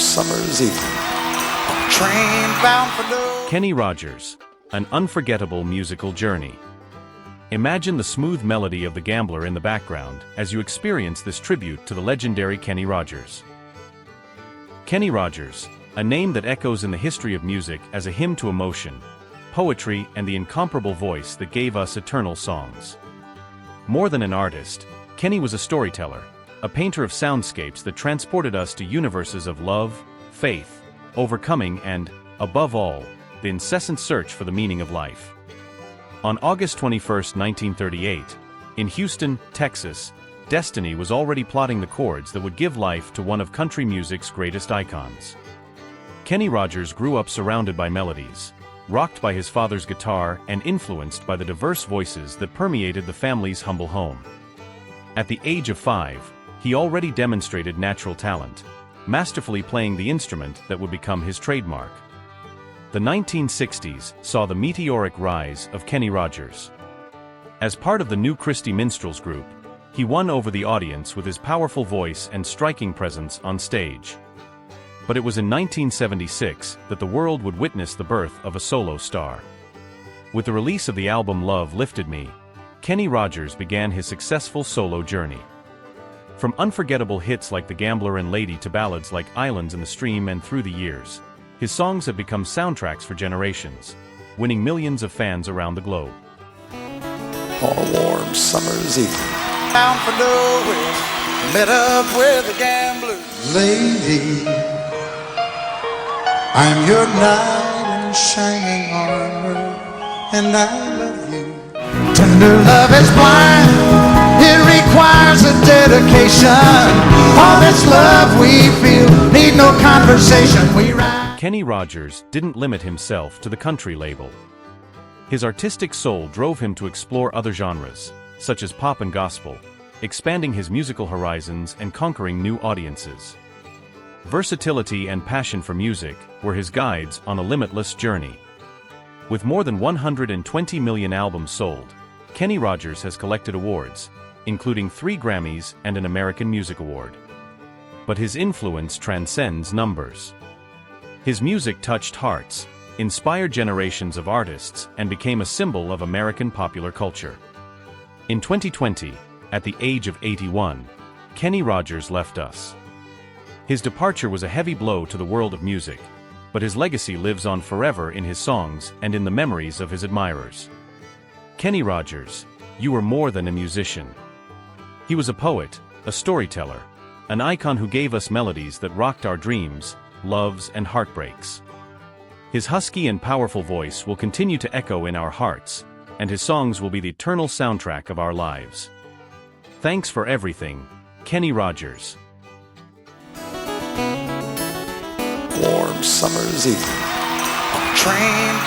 summer's evening, train bound for Dover. Kenny Rogers, an unforgettable musical journey. Imagine the smooth melody of The Gambler in the background as you experience this tribute to the legendary Kenny Rogers. Kenny Rogers, a name that echoes in the history of music as a hymn to emotion, poetry, and the incomparable voice that gave us eternal songs. More than an artist, Kenny was a storyteller, a painter of soundscapes that transported us to universes of love, faith, overcoming, and, above all, the incessant search for the meaning of life. On August 21, 1938, in Houston, Texas, destiny was already plotting the chords that would give life to one of country music's greatest icons. Kenny Rogers grew up surrounded by melodies, rocked by his father's guitar and influenced by the diverse voices that permeated the family's humble home. At the age of 5, he already demonstrated natural talent, masterfully playing the instrument that would become his trademark. The 1960s saw the meteoric rise of Kenny Rogers. As part of the New Christy Minstrels group, he won over the audience with his powerful voice and striking presence on stage. But it was in 1976 that the world would witness the birth of a solo star. With the release of the album Love Lifted Me, Kenny Rogers began his successful solo journey. From unforgettable hits like The Gambler and Lady to ballads like Islands in the Stream and Through the Years, his songs have become soundtracks for generations, winning millions of fans around the globe. On a warm summer's evening, bound for nowhere, met up with the gambler. Lady, I'm your knight in shining armor, and I love you. Tender love is blind, it requires a dedication. All this love we feel, need no conversation, we ride. Kenny Rogers didn't limit himself to the country label. His artistic soul drove him to explore other genres, such as pop and gospel, expanding his musical horizons and conquering new audiences. Versatility and passion for music were his guides on a limitless journey. With more than 120 million albums sold, Kenny Rogers has collected awards, including 3 Grammys and an American Music Award. But his influence transcends numbers. His music touched hearts, inspired generations of artists, and became a symbol of American popular culture. In 2020, at the age of 81, Kenny Rogers left us. His departure was a heavy blow to the world of music, but his legacy lives on forever in his songs and in the memories of his admirers. Kenny Rogers, you were more than a musician. He was a poet, a storyteller, an icon who gave us melodies that rocked our dreams, loves, and heartbreaks. His husky and powerful voice will continue to echo in our hearts, and his songs will be the eternal soundtrack of our lives. Thanks for everything, Kenny Rogers. Warm summer's evening, train